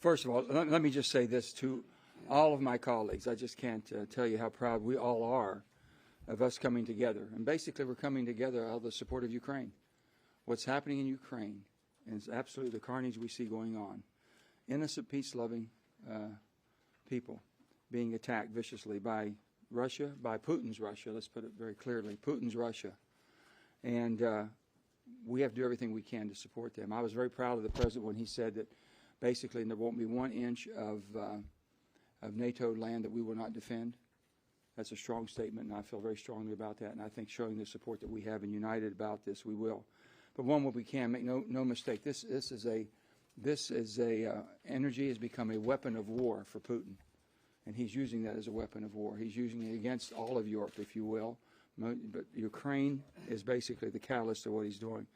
First of all, let me just say this to all of my colleagues. I just can't tell you how proud we all are of us coming together. And basically, we're coming together out of the support of Ukraine. What's happening in Ukraine is absolutely the carnage we see going on. Innocent, peace-loving people being attacked viciously by Russia, by Putin's Russia. Let's put it very clearly, Putin's Russia. And we have to do everything we can to support them. I was very proud of the president when he said that basically there won't be 1 inch of NATO land that we will not defend. That's a strong statement, and I feel very strongly about that. And I think showing the support that we have and united about this, we will. But one, what we can make no mistake, this is energy has become a weapon of war for Putin, and he's using that as a weapon of war. He's using it against all of Europe, if you will. But Ukraine is basically the catalyst of what he's doing.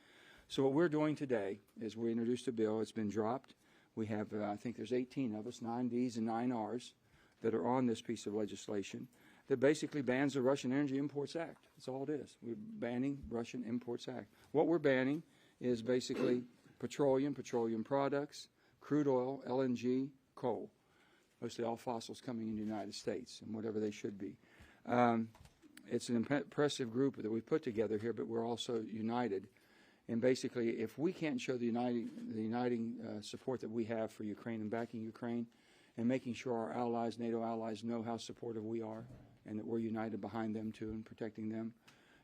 So what we're doing today is we introduced a bill. It's been dropped. We have, I think there's 18 of us, 9 Ds and 9 Rs, that are on this piece of legislation that basically bans the Russian Energy Imports Act. That's all it is. We're banning Russian Imports Act. What we're banning is basically petroleum, petroleum products, crude oil, LNG, coal, mostly all fossils coming into the United States and whatever they should be. It's an impressive group that we've put together here, but we're also united. And basically, if we can't show the uniting support that we have for Ukraine and backing Ukraine and making sure our allies, NATO allies, know how supportive we are and that we're united behind them too and protecting them,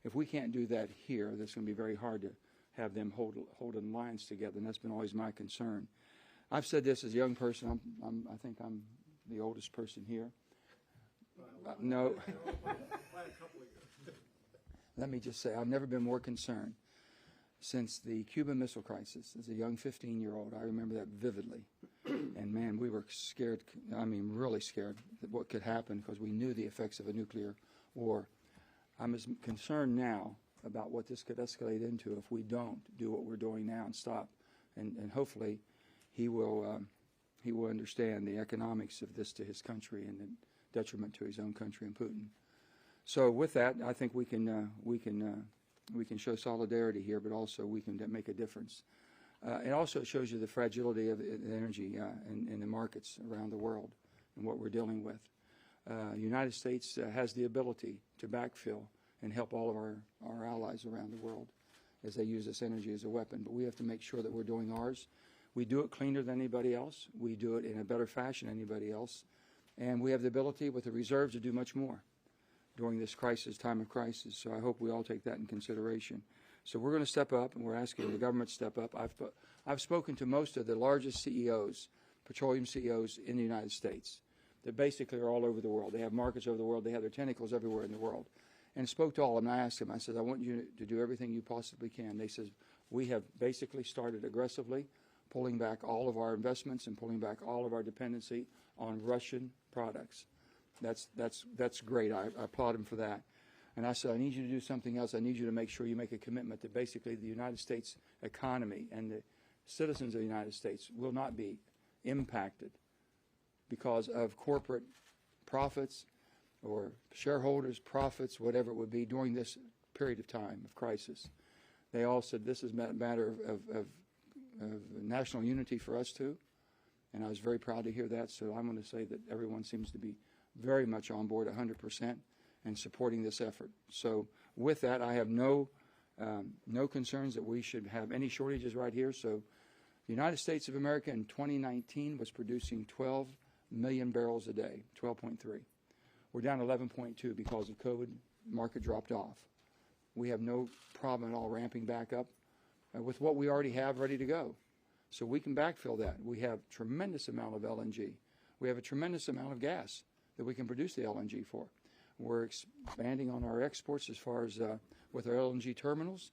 if we can't do that here, that's going to be very hard to have them hold in lines together, and that's been always my concern. I've said this as a young person. I think I'm the oldest person here. No. Let me just say, I've never been more concerned since the Cuban Missile Crisis. As a young 15-year-old, I remember that vividly. And, man, we were scared, I mean, really scared that what could happen because we knew the effects of a nuclear war. I'm as concerned now about what this could escalate into if we don't do what we're doing now and stop. And hopefully he will understand the economics of this to his country and the detriment to his own country and Putin. So with that, I think we can show solidarity here, but also we can make a difference. It also shows you the fragility of energy in the markets around the world and what we're dealing with. The United States has the ability to backfill and help all of our allies around the world as they use this energy as a weapon. But we have to make sure that we're doing ours. We do it cleaner than anybody else. We do it in a better fashion than anybody else. And we have the ability with the reserves to do much more during this crisis, time of crisis. So I hope we all take that in consideration. So we're going to step up, and we're asking the government to step up. I've spoken to most of the largest CEOs, petroleum CEOs in the United States that basically are all over the world. They have markets over the world. They have their tentacles everywhere in the world. And spoke to all of them. And I asked them, I said, I want you to do everything you possibly can. They said, we have basically started aggressively pulling back all of our investments and pulling back all of our dependency on Russian products. That's great. I applaud them for that. And I said, I need you to do something else. I need you to make sure you make a commitment that basically the United States economy and the citizens of the United States will not be impacted because of corporate profits or shareholders' profits, whatever it would be, during this period of time of crisis. They all said this is a matter of national unity for us too. And I was very proud to hear that. So I'm going to say that everyone seems to be very much on board 100% and supporting this effort. So with that, I have no concerns that we should have any shortages right here. So the United States of America in 2019 was producing 12 million barrels a day, 12.3. We're down 11.2 because of COVID. Market dropped off. We have no problem at all ramping back up with what we already have ready to go. So we can backfill that. We have a tremendous amount of LNG. We have a tremendous amount of gas that we can produce the LNG for. We're expanding on our exports as far as with our LNG terminals.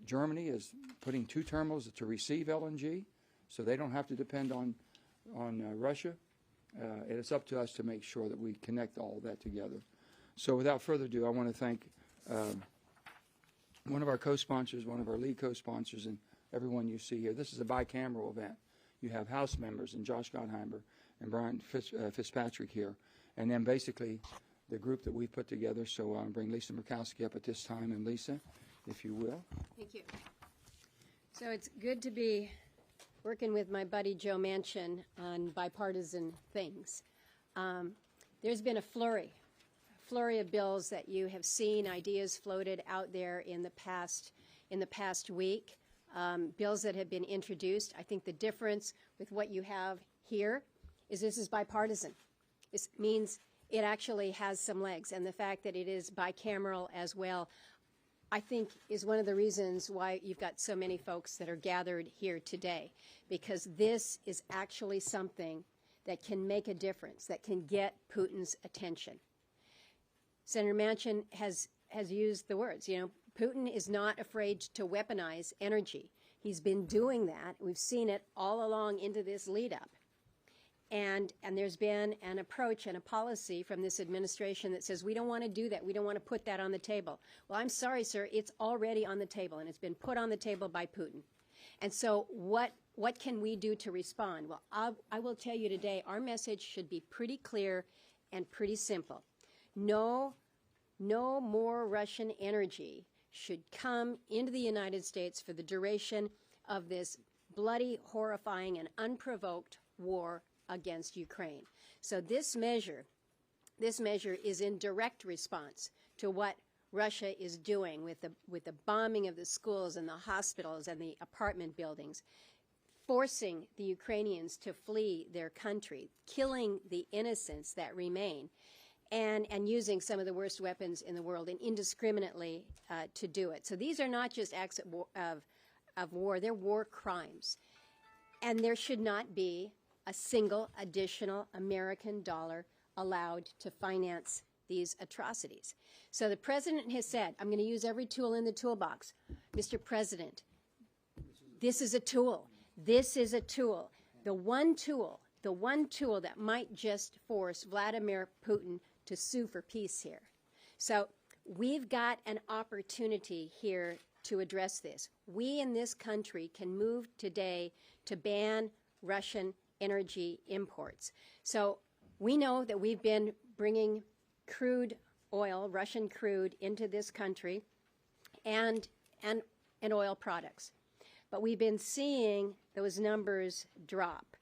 Germany is putting 2 terminals to receive LNG, so they don't have to depend on Russia. And it's up to us to make sure that we connect all of that together. So without further ado, I want to thank one of our co-sponsors, one of our lead co-sponsors, and everyone you see here. This is a bicameral event. You have House members and Josh Gottheimer and Brian Fitzpatrick here. And then basically the group that we put together. So I'll bring Lisa Murkowski up at this time. And Lisa, if you will. Thank you. So it's good to be working with my buddy Joe Manchin on bipartisan things. There's been a flurry of bills that you have seen, ideas floated out there in the past week, bills that have been introduced. I think the difference with what you have here is this is bipartisan. This means it actually has some legs, and the fact that it is bicameral as well, I think, is one of the reasons why you've got so many folks that are gathered here today, because this is actually something that can make a difference, that can get Putin's attention. Senator Manchin has used the words, Putin is not afraid to weaponize energy. He's been doing that. We've seen it all along into this lead-up. And there's been an approach and a policy from this administration that says we don't want to do that. We don't want to put that on the table. Well, I'm sorry, sir. It's already on the table, and it's been put on the table by Putin. And so what can we do to respond? Well, I will tell you today, our message should be pretty clear and pretty simple. No more Russian energy should come into the United States for the duration of this bloody, horrifying, and unprovoked war against Ukraine. So this measure is in direct response to what Russia is doing with the bombing of the schools and the hospitals and the apartment buildings, forcing the Ukrainians to flee their country, killing the innocents that remain, and using some of the worst weapons in the world and indiscriminately to do it. So these are not just acts of war, they're war crimes. And there should not be a single additional American dollar allowed to finance these atrocities. So the president has said, I'm going to use every tool in the toolbox. Mr. President, this is a tool. This is a tool. The one tool that might just force Vladimir Putin to sue for peace here. So we've got an opportunity here to address this. We in this country can move today to ban Russian energy imports. So we know that we've been bringing crude oil, Russian crude, into this country and oil products. But we've been seeing those numbers drop.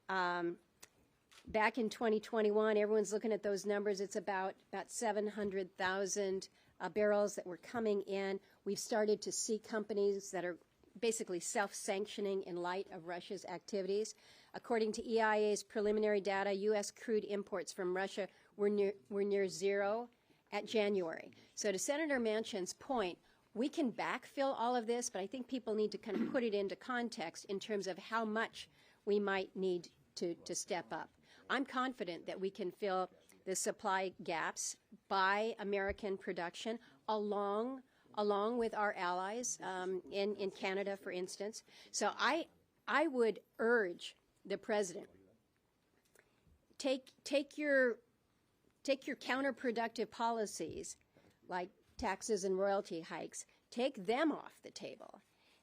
Back in 2021, everyone's looking at those numbers. It's about 700,000 barrels that were coming in. We've started to see companies that are basically self-sanctioning in light of Russia's activities. According to EIA's preliminary data, U.S. crude imports from Russia were near zero at January. So to Senator Manchin's point, we can backfill all of this, but I think people need to kind of put it into context in terms of how much we might need to step up. I'm confident that we can fill the supply gaps by American production along with our allies in Canada, for instance. So I would urge the president, take your counterproductive policies like taxes and royalty hikes, take them off the table.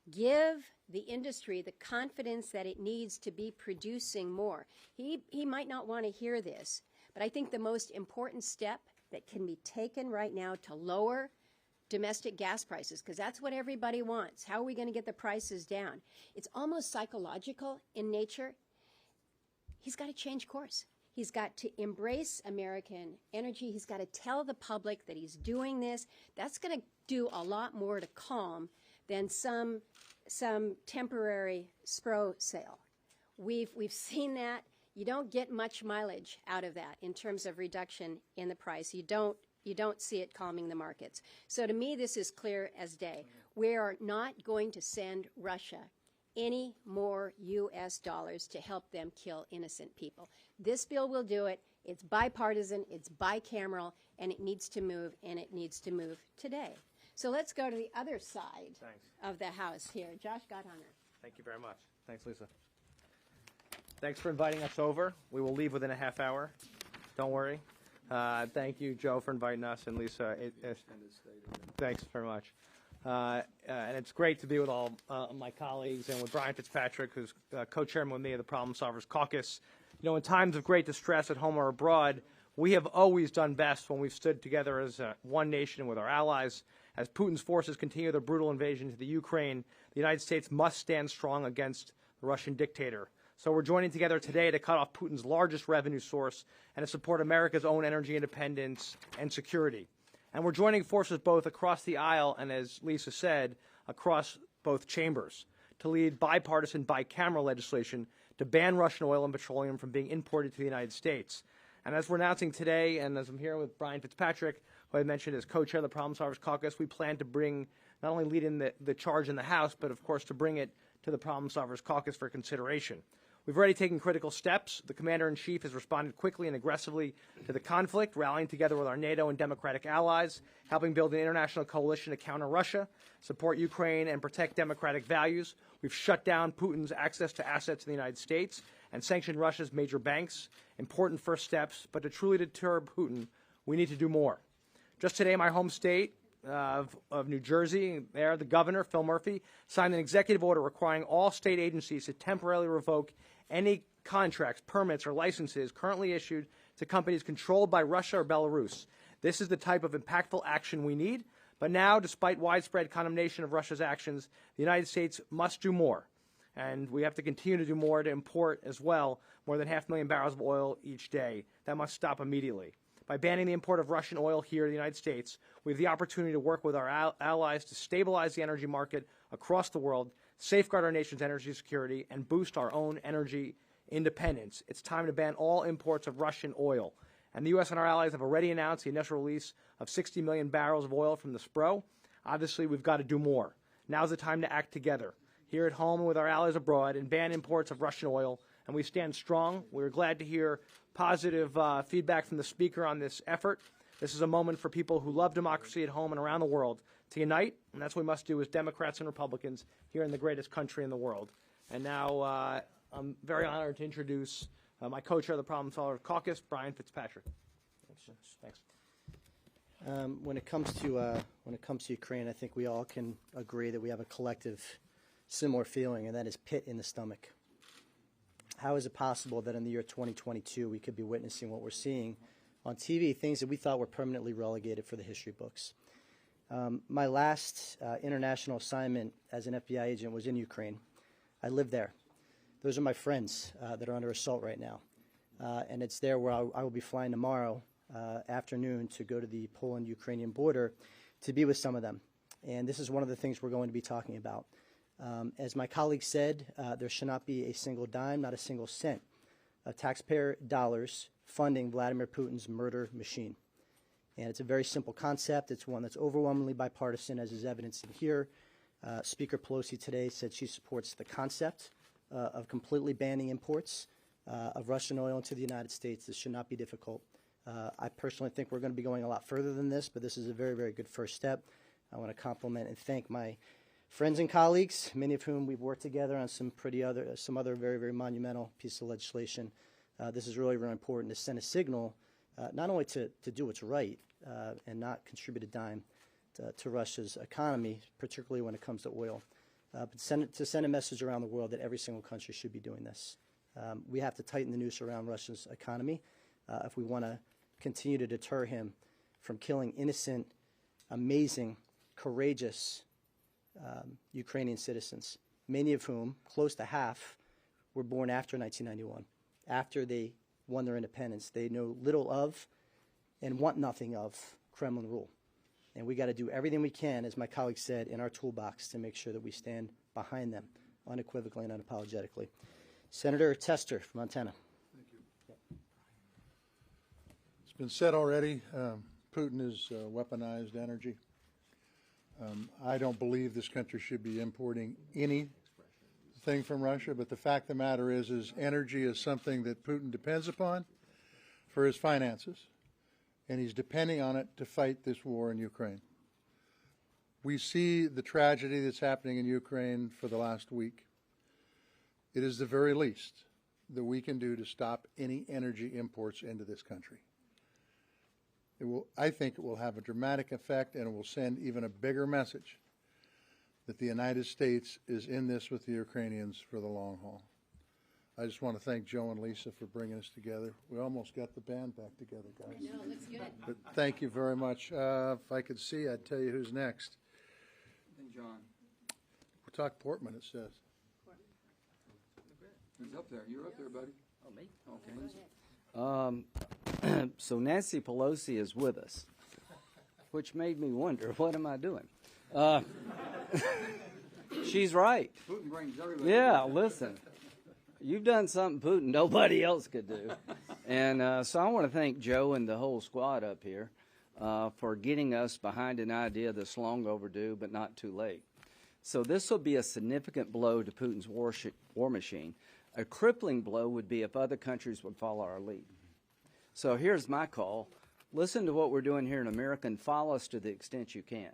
Give the industry the confidence that it needs to be producing more. He might not want to hear this, but I think the most important step that can be taken right now to lower domestic gas prices, because that's what everybody wants. How are we going to get the prices down? It's almost psychological in nature. He's got to change course. He's got to embrace American energy. He's got to tell the public that he's doing this. That's going to do a lot more to calm than some temporary SPRO sale. We've seen that. You don't get much mileage out of that in terms of reduction in the price. You don't see it calming the markets. So to me, this is clear as day. We are not going to send Russia any more U.S. dollars to help them kill innocent people. This bill will do it. It's bipartisan, it's bicameral, and it needs to move, and it needs to move today. So let's go to the other side of the House here. Josh Gottheimer. Thank you very much. Thanks, Lisa. Thanks for inviting us over. We will leave within a half hour. Don't worry. Thank you, Joe, for inviting us, and Lisa. Thanks very much. And it's great to be with all my colleagues and with Brian Fitzpatrick, who's co-chairman with me of the Problem Solvers Caucus. You know, in times of great distress at home or abroad, we have always done best when we've stood together as one nation with our allies. As Putin's forces continue their brutal invasion to the Ukraine, the United States must stand strong against the Russian dictator. So we're joining together today to cut off Putin's largest revenue source and to support America's own energy independence and security. And we're joining forces both across the aisle and, as Lisa said, across both chambers to lead bipartisan, bicameral legislation to ban Russian oil and petroleum from being imported to the United States. And as we're announcing today, and as I'm here with Brian Fitzpatrick, who I mentioned as co-chair of the Problem Solvers Caucus, we plan to bring, not only lead in the charge in the House, but of course to bring it to the Problem Solvers Caucus for consideration. We've already taken critical steps. The Commander-in-Chief has responded quickly and aggressively to the conflict, rallying together with our NATO and democratic allies, helping build an international coalition to counter Russia, support Ukraine, and protect democratic values. We've shut down Putin's access to assets in the United States and sanctioned Russia's major banks. Important first steps, but to truly deter Putin, we need to do more. Just today, my home state of New Jersey, there, the governor, Phil Murphy, signed an executive order requiring all state agencies to temporarily revoke any contracts, permits, or licenses currently issued to companies controlled by Russia or Belarus. This is the type of impactful action we need. But now, despite widespread condemnation of Russia's actions, the United States must do more. And we have to continue to do more to import as well more than 500,000 barrels of oil each day. That must stop immediately. By banning the import of Russian oil here in the United States, we have the opportunity to work with our allies to stabilize the energy market across the world, safeguard our nation's energy security, and boost our own energy independence. It's time to ban all imports of Russian oil. And the U.S. and our allies have already announced the initial release of 60 million barrels of oil from the Spro. Obviously, we've got to do more. Now's the time to act together, here at home and with our allies abroad, and ban imports of Russian oil. And we stand strong. We're glad to hear positive feedback from the Speaker on this effort. This is a moment for people who love democracy at home and around the world to unite, and that's what we must do as Democrats and Republicans here in the greatest country in the world. And now I'm very honored to introduce my co-chair of the Problem Solvers Caucus, Brian Fitzpatrick. Thanks. When it comes to Ukraine, I think we all can agree that we have a collective similar feeling, and that is pit in the stomach. How is it possible that in the year 2022 we could be witnessing what we're seeing on TV, things that we thought were permanently relegated for the history books? My last international assignment as an FBI agent was in Ukraine. I lived there. Those are my friends that are under assault right now. And it's there where I will be flying tomorrow afternoon to go to the Poland-Ukrainian border to be with some of them. And this is one of the things we're going to be talking about. As my colleague said, there should not be a single dime, not a single cent of taxpayer dollars funding Vladimir Putin's murder machine. And it's a very simple concept. It's one that's overwhelmingly bipartisan, as is evidenced in here. Speaker Pelosi today said she supports the concept of completely banning imports of Russian oil into the United States. This should not be difficult. I personally think we're going to be going a lot further than this, but this is a very, very good first step. I want to compliment and thank my friends and colleagues, many of whom we've worked together on some other very, very monumental pieces of legislation. This is really, really important to send a signal, not only to do what's right and not contribute a dime to Russia's economy, particularly when it comes to oil, but to send a message around the world that every single country should be doing this. We have to tighten the noose around Russia's economy if we want to continue to deter him from killing innocent, amazing, courageous Ukrainian citizens, many of whom, close to half, were born after 1991, after they won their independence. They know little of and want nothing of Kremlin rule. And we got to do everything we can, as my colleague said, in our toolbox to make sure that we stand behind them unequivocally and unapologetically. Senator Tester from Montana. Thank you. It's been said already, Putin has weaponized energy. I don't believe this country should be importing anything from Russia, but the fact of the matter is energy is something that Putin depends upon for his finances, and he's depending on it to fight this war in Ukraine. We see the tragedy that's happening in Ukraine for the last week. It is the very least that we can do to stop any energy imports into this country. I think it will have a dramatic effect, and it will send even a bigger message that the United States is in this with the Ukrainians for the long haul. I just want to thank Joe and Lisa for bringing us together. We almost got the band back together, guys. I know, looks good. But thank you very much. If I could see, I'd tell you who's next. And John. We'll talk Portman, it says. Who's up there? You're up there, buddy. Oh, me? Okay. So Nancy Pelosi is with us, which made me wonder, what am I doing? She's right. Putin brings everybody. Yeah, listen. You've done something Putin nobody else could do. And so I want to thank Joe and the whole squad up here for getting us behind an idea that's long overdue but not too late. So this will be a significant blow to Putin's war machine. A crippling blow would be if other countries would follow our lead. So here's my call. Listen to what we're doing here in America and follow us to the extent you can.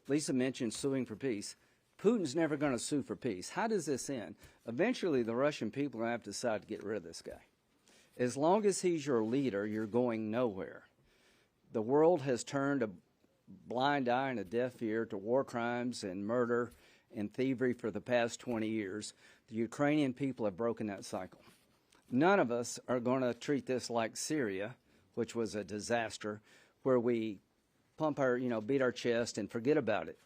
Lisa mentioned suing for peace. Putin's never going to sue for peace. How does this end? Eventually, the Russian people are going to have to decide to get rid of this guy. As long as he's your leader, you're going nowhere. The world has turned a blind eye and a deaf ear to war crimes and murder and thievery for the past 20 years. The Ukrainian people have broken that cycle. None of us are going to treat this like Syria, which was a disaster, where we pump our, beat our chest and forget about it.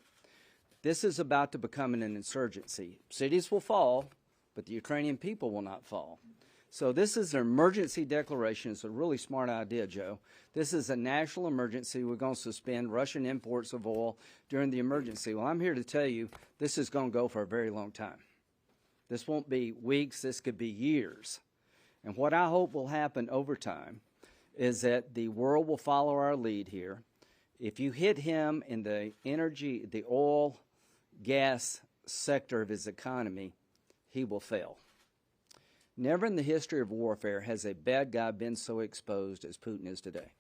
This is about to become an insurgency. Cities will fall, but the Ukrainian people will not fall. So this is an emergency declaration. It's a really smart idea, Joe. This is a national emergency. We're going to suspend Russian imports of oil during the emergency. Well, I'm here to tell you this is going to go for a very long time. This won't be weeks. This could be years. And what I hope will happen over time is that the world will follow our lead here. If you hit him in the energy, the oil, gas sector of his economy, he will fail. Never in the history of warfare has a bad guy been so exposed as Putin is today.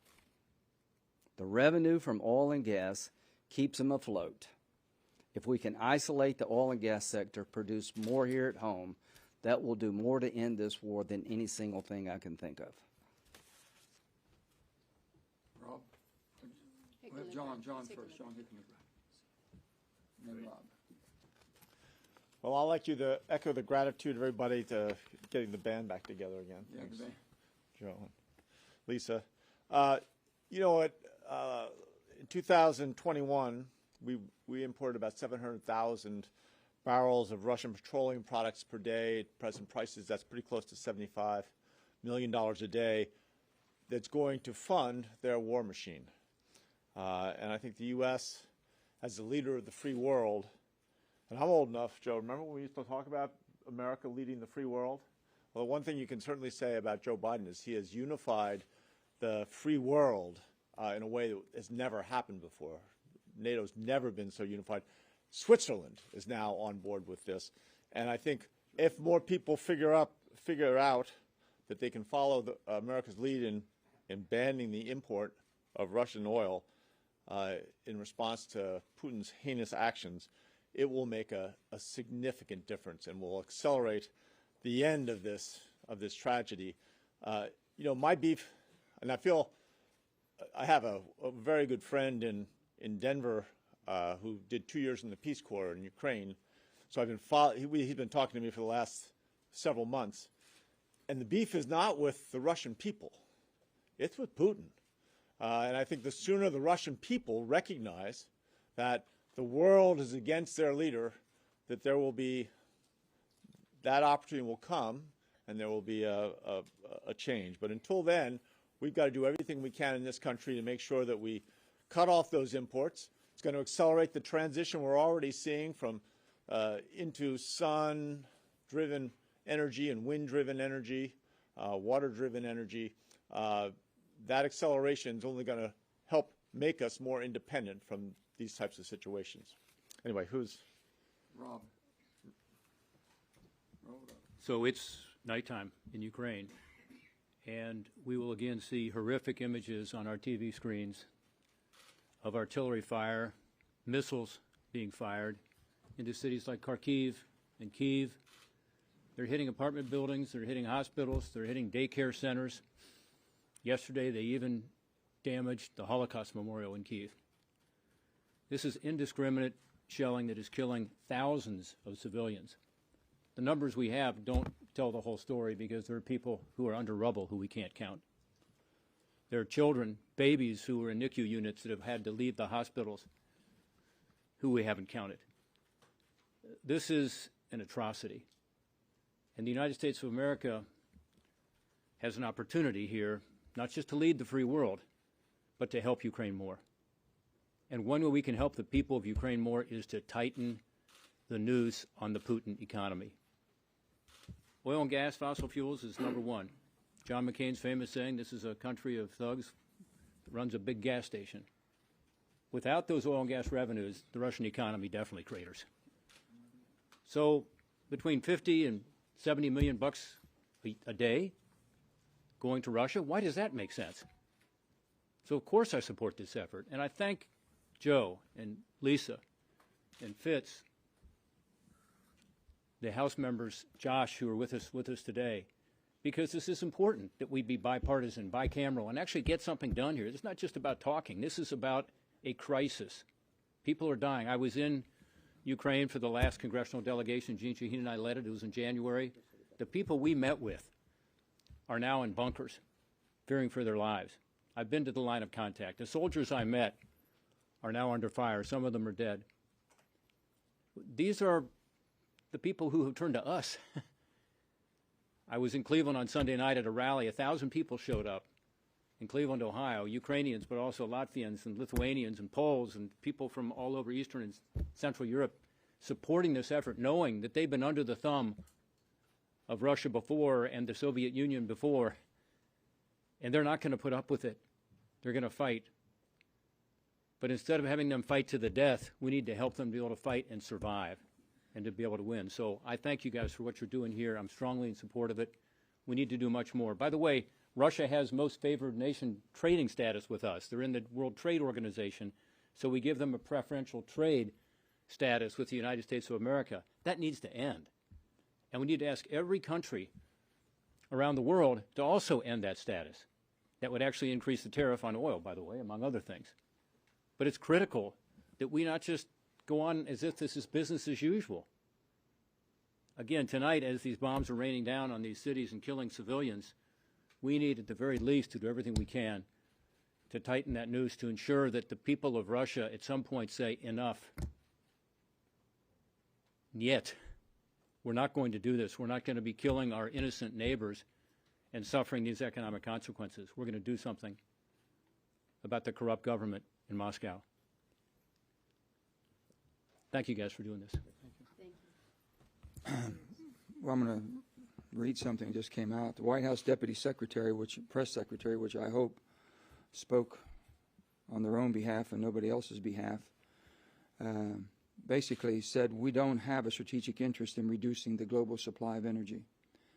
The revenue from oil and gas keeps him afloat. If we can isolate the oil and gas sector, produce more here at home, that will do more to end this war than any single thing I can think of. Rob? We have John first. John Hickenlooper. And then Rob. Well, I'd like you to echo the gratitude of everybody to getting the band back together again. Yeah, Thanks, the band. Joe and Lisa. You know what? In 2021, we imported about 700,000 barrels of Russian petroleum products per day. At present prices, that's pretty close to $75 million a day. That's going to fund their war machine. And I think the U.S., as the leader of the free world, and I'm old enough, Joe, remember when we used to talk about America leading the free world? Well, one thing you can certainly say about Joe Biden is he has unified the free world in a way that has never happened before. NATO's never been so unified. Switzerland is now on board with this. And I think if more people figure out that they can follow America's lead in banning the import of Russian oil in response to Putin's heinous actions, it will make a significant difference and will accelerate the end of this tragedy. My beef, and I have a very good friend in Denver who did 2 years in the Peace Corps in Ukraine. So he's been talking to me for the last several months. And the beef is not with the Russian people. It's with Putin. And I think the sooner the Russian people recognize that the world is against their leader, that that opportunity will come and there will be a change. But until then, we've got to do everything we can in this country to make sure that we cut off those imports. It's going to accelerate the transition we're already seeing from into sun-driven energy and wind-driven energy, water-driven energy. That acceleration is only going to help make us more independent from these types of situations. Anyway, who's? Rob. Roll it up. So it's nighttime in Ukraine, and we will again see horrific images on our TV screens of artillery fire, missiles being fired into cities like Kharkiv and Kyiv. They're hitting apartment buildings, they're hitting hospitals, they're hitting daycare centers. Yesterday, they even damaged the Holocaust Memorial in Kyiv. This is indiscriminate shelling that is killing thousands of civilians. The numbers we have don't tell the whole story because there are people who are under rubble who we can't count. There are children, babies who are in NICU units that have had to leave the hospitals who we haven't counted. This is an atrocity. And the United States of America has an opportunity here, not just to lead the free world, but to help Ukraine more. And one way we can help the people of Ukraine more is to tighten the noose on the Putin economy. Oil and gas, fossil fuels is number one. John McCain's famous saying, this is a country of thugs that runs a big gas station. Without those oil and gas revenues, the Russian economy definitely craters. So between 50 and 70 million bucks a day going to Russia, why does that make sense? So of course I support this effort, and I thank Joe and Lisa and Fitz, the House members, Josh, who are with us today, because this is important that we be bipartisan, bicameral, and actually get something done here. It's not just about talking. This is about a crisis. People are dying. I was in Ukraine for the last congressional delegation. Gene Shaheen and I led it. It was in January. The people we met with are now in bunkers, fearing for their lives. I've been to the line of contact. The soldiers I met are now under fire. Some of them are dead. These are the people who have turned to us. I was in Cleveland on Sunday night at a rally. 1,000 people showed up in Cleveland, Ohio, Ukrainians, but also Latvians and Lithuanians and Poles and people from all over Eastern and Central Europe supporting this effort, knowing that they've been under the thumb of Russia before and the Soviet Union before, and they're not going to put up with it. They're going to fight. But instead of having them fight to the death, we need to help them be able to fight and survive and to be able to win. So I thank you guys for what you're doing here. I'm strongly in support of it. We need to do much more. By the way, Russia has most favored nation trading status with us. They're in the World Trade Organization, so we give them a preferential trade status with the United States of America. That needs to end. And we need to ask every country around the world to also end that status. That would actually increase the tariff on oil, by the way, among other things. But it's critical that we not just go on as if this is business as usual. Again, tonight, as these bombs are raining down on these cities and killing civilians, we need at the very least to do everything we can to tighten that noose to ensure that the people of Russia at some point say enough. Yet, we're not going to do this. We're not going to be killing our innocent neighbors and suffering these economic consequences. We're going to do something about the corrupt government in Moscow. Thank you guys for doing this. Thank you. Well, I'm going to read something that just came out. The White House Deputy Secretary, Press Secretary, which I hope spoke on their own behalf and nobody else's behalf, basically said we don't have a strategic interest in reducing the global supply of energy.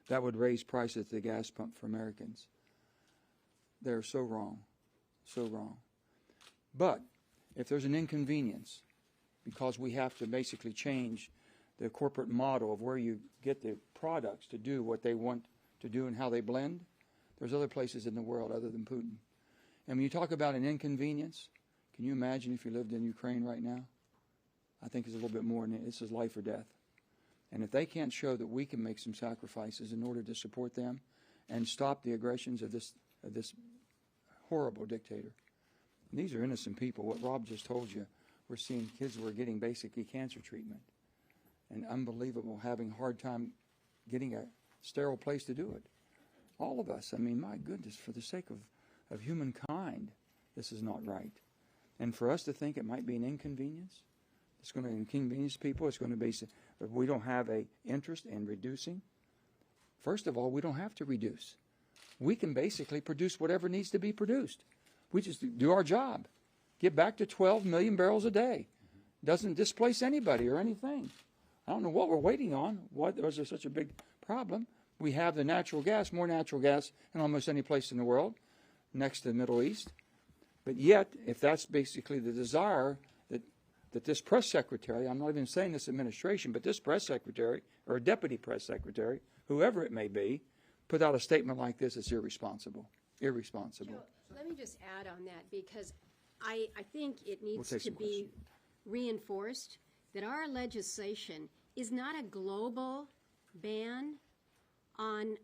That would raise prices at the gas pump for Americans. They're so wrong, so wrong. But if there's an inconvenience, because we have to basically change the corporate model of where you get the products to do what they want to do and how they blend, there's other places in the world other than Putin. And when you talk about an inconvenience, can you imagine if you lived in Ukraine right now? I think it's a little bit more than this is life or death. And if they can't show that we can make some sacrifices in order to support them and stop the aggressions of this horrible dictator. And these are innocent people. What Rob just told you, we're seeing kids who are getting basically cancer treatment. And unbelievable, having a hard time getting a sterile place to do it. All of us, I mean, my goodness, for the sake of humankind, this is not right. And for us to think it might be an inconvenience, it's going to inconvenience people, it's going to be, but we don't have an interest in reducing. First of all, we don't have to reduce. We can basically produce whatever needs to be produced. We just do our job. Get back to 12 million barrels a day. Doesn't displace anybody or anything. I don't know what we're waiting on. Why was there such a big problem? We have the natural gas, more natural gas in almost any place in the world, next to the Middle East. But yet, if that's basically the desire that this press secretary, I'm not even saying this administration, but this press secretary or deputy press secretary, whoever it may be, put out a statement like this, it's irresponsible. Irresponsible. Joe, let me just add on that because I think it needs to be reinforced that our legislation is not a global ban on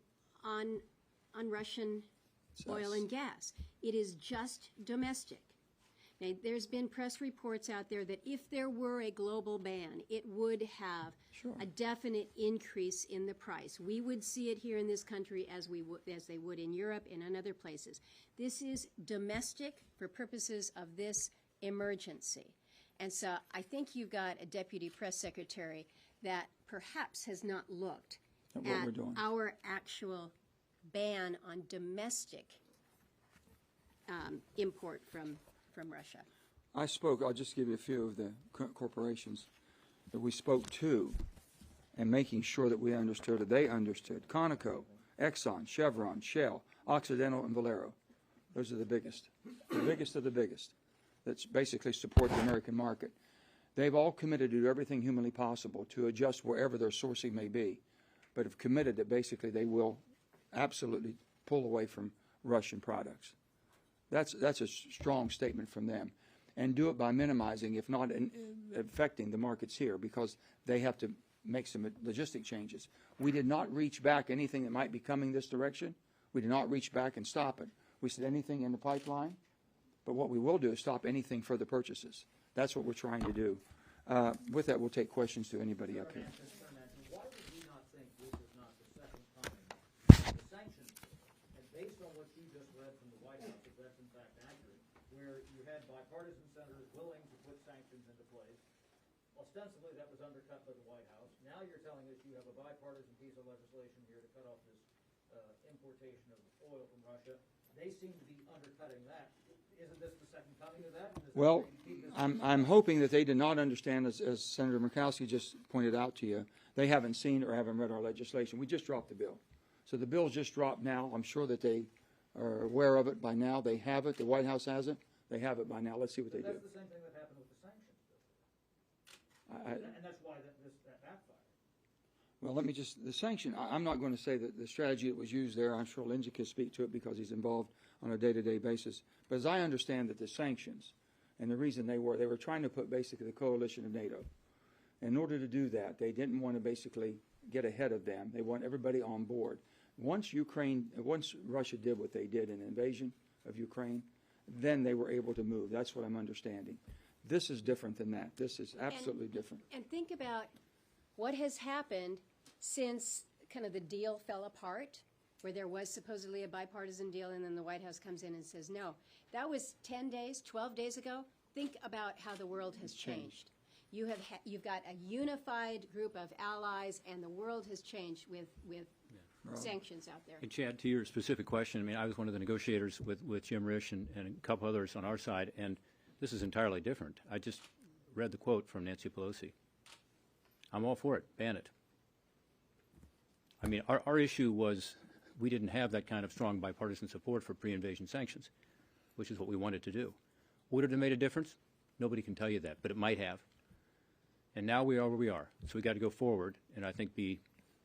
Russian oil and gas. It is just domestic. Now, there's been press reports out there that if there were a global ban, it would have a definite increase in the price. We would see it here in this country as they would in Europe and in other places. This is domestic for purposes of this emergency. And so I think you've got a deputy press secretary that perhaps has not looked at our actual ban on domestic import from Russia. I spoke, I'll just give you a few of the corporations that we spoke to and making sure that we understood that they understood. Conoco, Exxon, Chevron, Shell, Occidental, and Valero. Those are the biggest of the biggest that basically support the American market. They've all committed to do everything humanly possible to adjust wherever their sourcing may be, but have committed that basically they will absolutely pull away from Russian products. That's a strong statement from them, and do it by minimizing, if not affecting, the markets here, because they have to make some logistic changes. We did not reach back anything that might be coming this direction. We did not reach back and stop it. We said anything in the pipeline, but what we will do is stop anything further purchases. That's what we're trying to do. With that, we'll take questions to anybody up here. Why would we not think this is not the second coming? The sanctions, and based on what you just read from the White House, if that's in fact accurate, where you had bipartisan senators willing to put sanctions into place, ostensibly that was undercut by the White House. Now you're telling us you have a bipartisan piece of legislation here to cut off this importation of oil from Russia. They seem to be undercutting that. Isn't this the second coming of that? Well, I'm hoping that they did not understand, as Senator Murkowski just pointed out to you, they haven't seen or haven't read our legislation. We just dropped the bill. So the bill's just dropped now. I'm sure that they are aware of it by now. They have it. The White House has it. They have it by now. Let's see what they do. That's the same thing that happened with the sanctions. And that's why that backfired. Well, let me just, the sanction, I'm not going to say that the strategy that was used there, I'm sure Lindsey can speak to it because he's involved on a day-to-day basis. But as I understand that the sanctions, and the reason they were trying to put basically the coalition of NATO. In order to do that, they didn't want to basically get ahead of them. They want everybody on board. Once Russia did what they did in the invasion of Ukraine, then they were able to move. That's what I'm understanding. This is different than that. This is absolutely different. And think about what has happened since kind of the deal fell apart, where there was supposedly a bipartisan deal, and then the White House comes in and says, no. That was 10 days, 12 days ago. Think about how the world has changed. You've got a unified group of allies, and the world has changed with sanctions out there. And Chad, to your specific question, I mean, I was one of the negotiators with Jim Risch and a couple others on our side, and this is entirely different. I just read the quote from Nancy Pelosi. I'm all for it. Ban it. I mean, our issue was we didn't have that kind of strong bipartisan support for pre-invasion sanctions, which is what we wanted to do. Would it have made a difference? Nobody can tell you that, but it might have. And now we are where we are. So we've got to go forward and I think be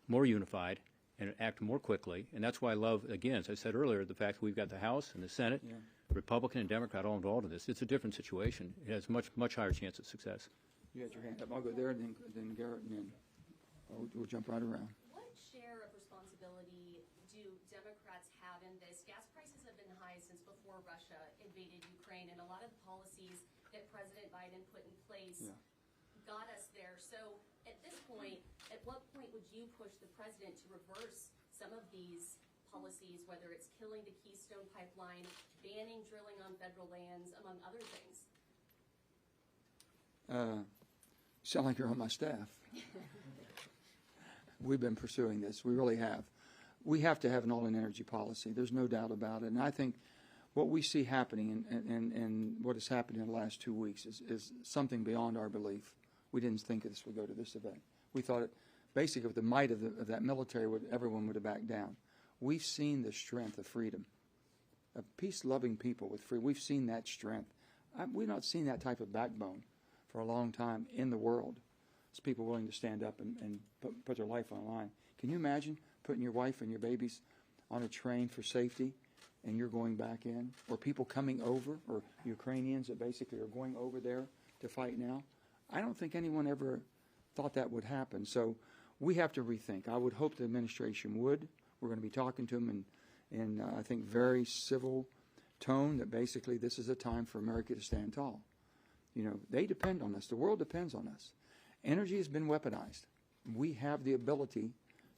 more unified and act more quickly. And that's why I love, again, as I said earlier, the fact that we've got the House and the Senate, Republican and Democrat all involved in this. It's a different situation. It has much higher chance of success. You had your hand up. I'll go there, and then Garrett, and then we'll jump right around. What share of responsibility do Democrats have in this? Gas prices have been high since before Russia invaded Ukraine, and a lot of the policies that President Biden put in place got us there. So at this point, at what point would you push the president to reverse some of these policies, whether it's killing the Keystone Pipeline, banning drilling on federal lands, among other things? Sound like you're on my staff. We've been pursuing this. We really have. We have to have an all-in energy policy. There's no doubt about it. And I think what we see happening and what has happened in the last 2 weeks is something beyond our belief. We didn't think this would go to this event. We thought basically with the might of that military, everyone would have backed down. We've seen the strength of freedom, of peace-loving people with freedom. We've seen that strength. We've not seen that type of backbone for a long time in the world. It's people willing to stand up and put their life on the line. Can you imagine putting your wife and your babies on a train for safety and you're going back in? Or people coming over, or Ukrainians that basically are going over there to fight now? I don't think anyone ever thought that would happen. So we have to rethink. I would hope the administration would. We're going to be talking to them in I think, very civil tone that basically this is a time for America to stand tall. You know, they depend on us. The world depends on us. Energy has been weaponized. We have the ability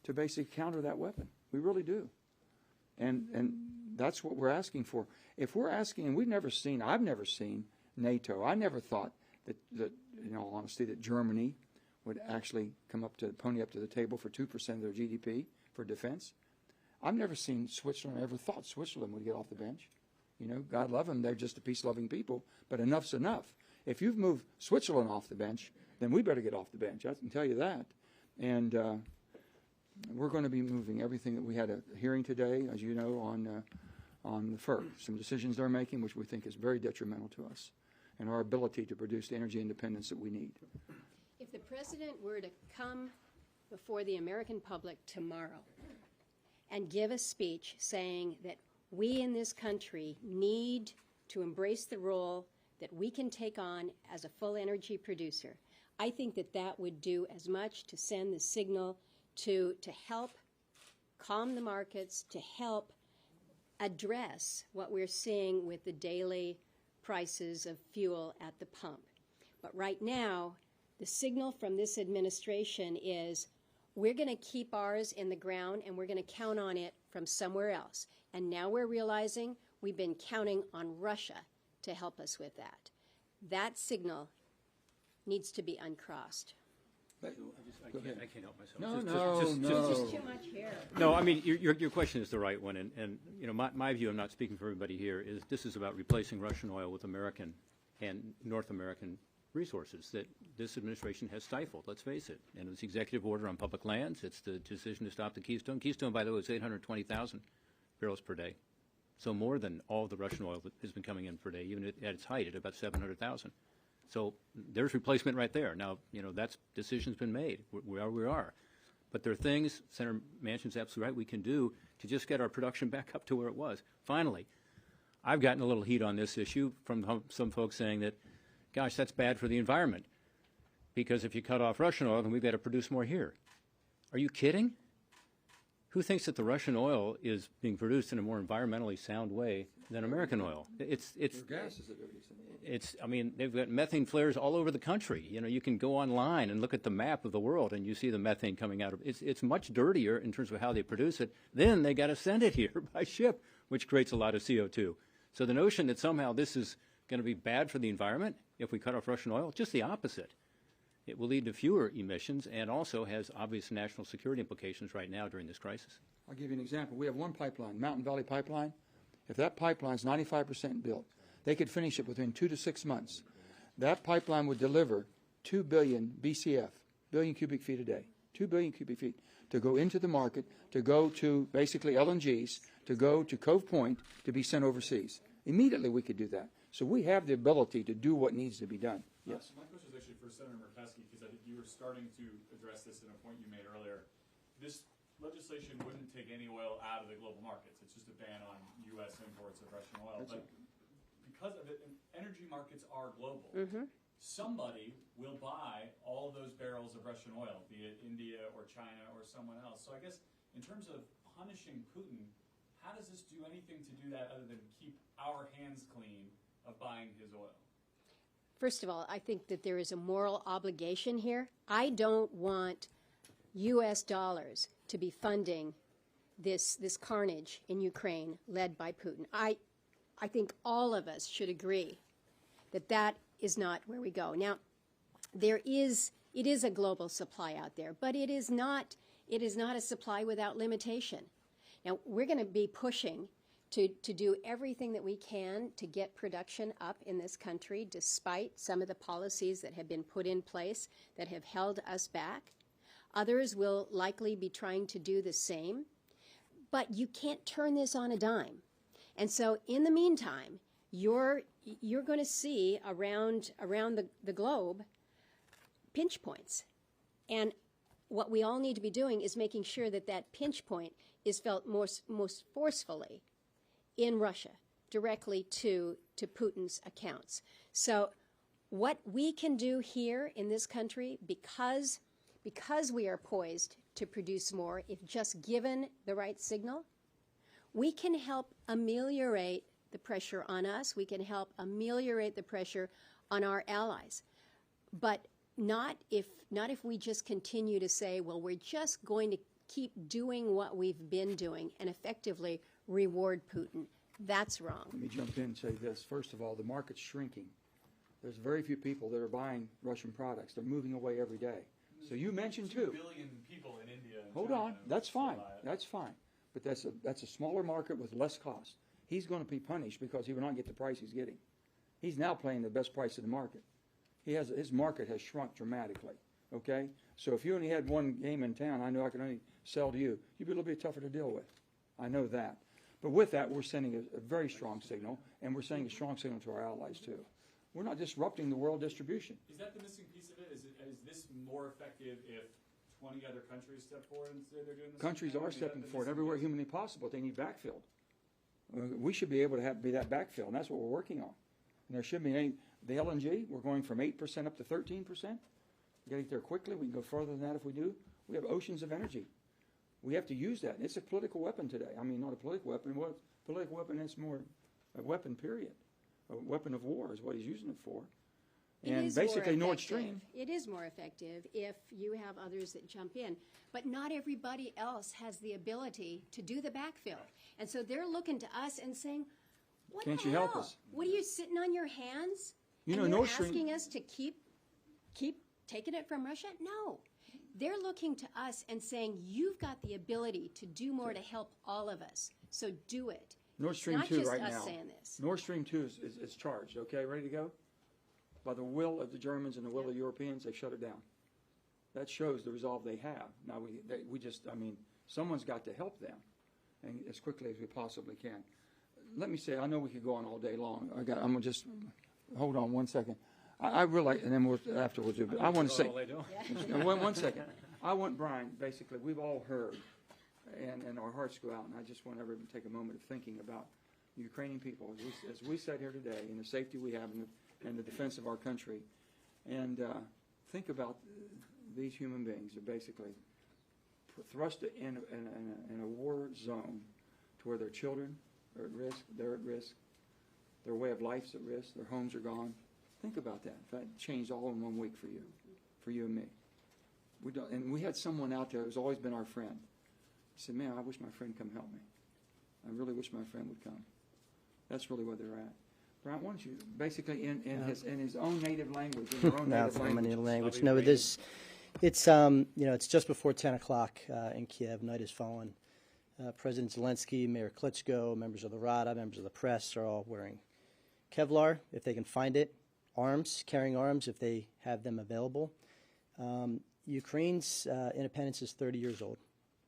to basically counter that weapon. We really do. And that's what we're asking for. If we're asking, and I've never seen NATO. I never thought that in all honesty, that Germany would actually pony up to the table for 2% of their GDP for defense. I've never seen Switzerland, ever thought Switzerland would get off the bench. You know, God love them, they're just a peace-loving people, but enough's enough. If you've moved Switzerland off the bench, then we better get off the bench. I can tell you that. And we're going to be moving everything that we had a hearing today, as you know, on the FERC. Some decisions they're making, which we think is very detrimental to us and our ability to produce the energy independence that we need. If the president were to come before the American public tomorrow and give a speech saying that we in this country need to embrace the role that we can take on as a full energy producer, I think that that would do as much to send the signal to help calm the markets, to help address what we're seeing with the daily prices of fuel at the pump. But right now, the signal from this administration is we're going to keep ours in the ground and we're going to count on it from somewhere else. And now we're realizing we've been counting on Russia to help us with that. That signal needs to be uncrossed. I can't help myself. No. Just too much here. No, I mean, your question is the right one. And you know, my view, I'm not speaking for everybody here, is this is about replacing Russian oil with American and North American resources that this administration has stifled, let's face it. And it's the executive order on public lands. It's the decision to stop the Keystone. Keystone, by the way, is 820,000 barrels per day. So more than all the Russian oil that has been coming in per day, even at its height at about 700,000. So there's replacement right there. Now, you know, that's decision's been made. We are where we are. But there are things, Senator Manchin's absolutely right, we can do to just get our production back up to where it was. Finally, I've gotten a little heat on this issue from some folks saying that, gosh, that's bad for the environment. Because if you cut off Russian oil, then we've got to produce more here. Are you kidding? Who thinks that the Russian oil is being produced in a more environmentally sound way than American oil? I mean, they've got methane flares all over the country. You know, you can go online and look at the map of the world, and you see the methane coming out of it. It's much dirtier in terms of how they produce it. Then they got to send it here by ship, which creates a lot of CO2. So the notion that somehow this is going to be bad for the environment if we cut off Russian oil, just the opposite. It will lead to fewer emissions and also has obvious national security implications right now during this crisis. I'll give you an example. We have one pipeline, Mountain Valley Pipeline. If that pipeline is 95% built, they could finish it within 2 to 6 months. That pipeline would deliver 2 billion BCF, billion cubic feet a day, 2 billion cubic feet, to go into the market, to go to basically LNGs, to go to Cove Point, to be sent overseas. Immediately we could do that. So we have the ability to do what needs to be done. Yes. My question is actually for Senator Murkowski, because I think you were starting to address this in a point you made earlier. This legislation wouldn't take any oil out of the global markets. It's just a ban on U.S. imports of Russian oil. But because of it, energy markets are global. Somebody will buy all those barrels of Russian oil, be it India or China or someone else. So I guess in terms of punishing Putin, how does this do anything to do that other than keep our hands clean of buying his oil? First of all, I think that there is a moral obligation here. I don't want U.S. dollars to be funding this carnage in Ukraine led by Putin. I think all of us should agree that that is not where we go. Now, it is a global supply out there, but it is not a supply without limitation. Now, we're going to be pushing to do everything that we can to get production up in this country, despite some of the policies that have been put in place that have held us back. Others will likely be trying to do the same. But you can't turn this on a dime. And so in the meantime, you're going to see around the globe pinch points. And what we all need to be doing is making sure that that pinch point is felt most forcefully in Russia, directly to Putin's accounts. So what we can do here in this country, because we are poised to produce more, if just given the right signal, we can help ameliorate the pressure on us. We can help ameliorate the pressure on our allies. But not if we just continue to say, well, we're just going to keep doing what we've been doing and effectively reward Putin. That's wrong. Let me jump in and say this. First of all, the market's shrinking. There's very few people that are buying Russian products. They're moving away every day. So you mentioned 2 too. billion people in India. And Hold China on. That's still fine. buy it. That's fine. But that's a smaller market with less cost. He's going to be punished because he will not get the price he's getting. He's now playing the best price in the market. His market has shrunk dramatically. Okay? So if you only had one game in town, I know I could only sell to you. You'd be a little bit tougher to deal with. I know that. But with that, we're sending a very strong signal, and we're sending a strong signal to our allies too. We're not disrupting the world distribution. Is that the missing piece of it? Is this more effective if 20 other countries step forward and say they're doing this? Countries are stepping forward everywhere humanly possible. They need backfilled. We should be able to be that backfill, and that's what we're working on. And there should be the LNG, we're going from 8% up to 13%. Getting there quickly. We can go further than that if we do. We have oceans of energy. We have to use that. It's a political weapon today. I mean, not a political weapon. Well, a political weapon, it's more a weapon, period. A weapon of war is what he's using it for. And basically Nord Stream. It is more effective if you have others that jump in. But not everybody else has the ability to do the backfill. And so they're looking to us and saying, what Can't the you hell? help us? What are you sitting on your hands? You know, and you're Nord Stream. asking us to keep taking it from Russia? No. They're looking to us and saying, you've got the ability to do more to help all of us. So do it. Nord Stream It's 2 not just right us now. saying this. Nord Stream 2 is charged, okay? Ready to go? By the will of the Germans and the will of the Europeans, they shut it down. That shows the resolve they have. Now, someone's got to help them, and as quickly as we possibly can. Let me say, I know we could go on all day long. I'm going to just, hold on one second. I really, and then afterwards, but I want to say, one second. I want, Brian, basically, we've all heard, and our hearts go out, and I just want everyone to take a moment of thinking about the Ukrainian people, as we sat here today, and the safety we have and the defense of our country, and think about these human beings are basically thrust in a war zone to where their children are at risk, they're at risk, their way of life's at risk, their homes are gone. Think about that. If that changed all in 1 week for you and me. We had someone out there who's always been our friend. He said, man, I wish my friend come help me. I really wish my friend would come. That's really where they're at. Brian, why don't you, basically in his own native language, in your own native language. No, it's it's just before 10 o'clock in Kiev. Night has fallen. President Zelensky, Mayor Klitschko, members of the Rada, members of the press are all wearing Kevlar, if they can find it, carrying arms if they have them available. Ukraine's independence is 30 years old.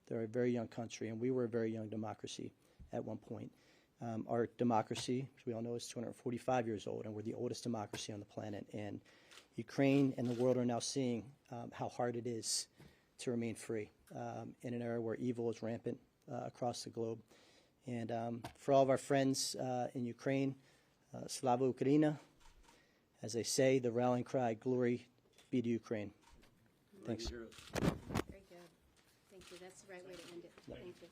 They're a very young country, and we were a very young democracy at one point. Our democracy, as we all know, is 245 years old, and we're the oldest democracy on the planet. And Ukraine and the world are now seeing how hard it is to remain free in an era where evil is rampant across the globe. And for all of our friends in Ukraine, Slava Ukraina, as they say, the rallying cry, glory be to Ukraine. Thanks. Very good. Thank you. That's the right way to end it. Thank you.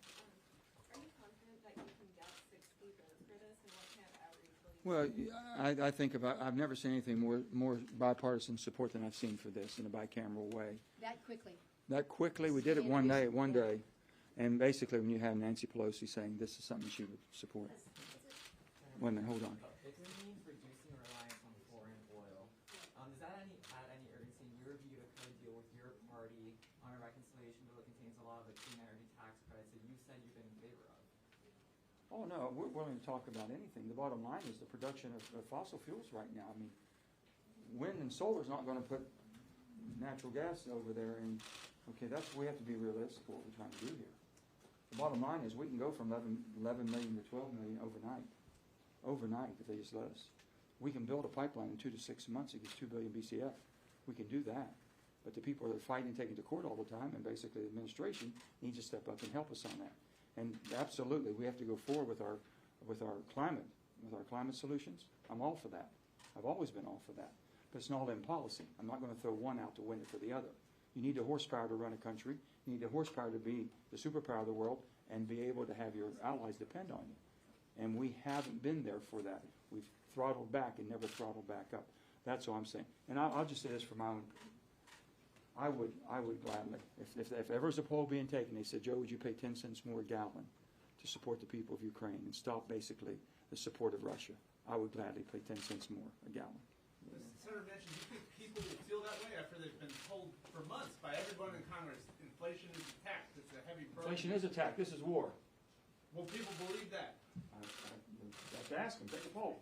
Are you confident that you can get 6 people for this, and what kind of outreach will you Well, I think I've never seen anything more bipartisan support than I've seen for this in a bicameral way. That quickly, we did it one day, and basically when you have Nancy Pelosi saying this is something she would support. Wait a minute, hold on. If it means reducing reliance on foreign oil, does that add any urgency in your view to kind of deal with your party on a reconciliation bill that contains a lot of the clean energy tax credits that you said you've been in favor of? Oh, no, we're willing to talk about anything. The bottom line is the production of fossil fuels right now. I mean, wind and solar is not going to put natural gas over there. And, okay, we have to be realistic what we're trying to do here. The bottom line is we can go from 11 million to 12 million overnight if they just let us. We can build a pipeline in 2 to 6 months that gets 2 billion BCF. We can do that. But the people that are fighting and taking to court all the time, and basically the administration, needs to step up and help us on that. And absolutely, we have to go forward with our climate solutions. I'm all for that. I've always been all for that. But it's not in policy. I'm not going to throw one out to win it for the other. You need the horsepower to run a country. You need the horsepower to be the superpower of the world and be able to have your allies depend on you. And we haven't been there for that. We've throttled back and never throttled back up. That's all I'm saying. And I'll just say this for my own. I would gladly, if ever was a poll being taken, they said, Joe, would you pay 10 cents more a gallon to support the people of Ukraine and stop basically the support of Russia? I would gladly pay 10 cents more a gallon. Senator Manchin, do you think people will feel that way after they've been told for months by everyone in Congress, inflation is attacked, it's a heavy burden? Inflation is attacked. This is war. Will people believe that? I have to ask them. Take a poll.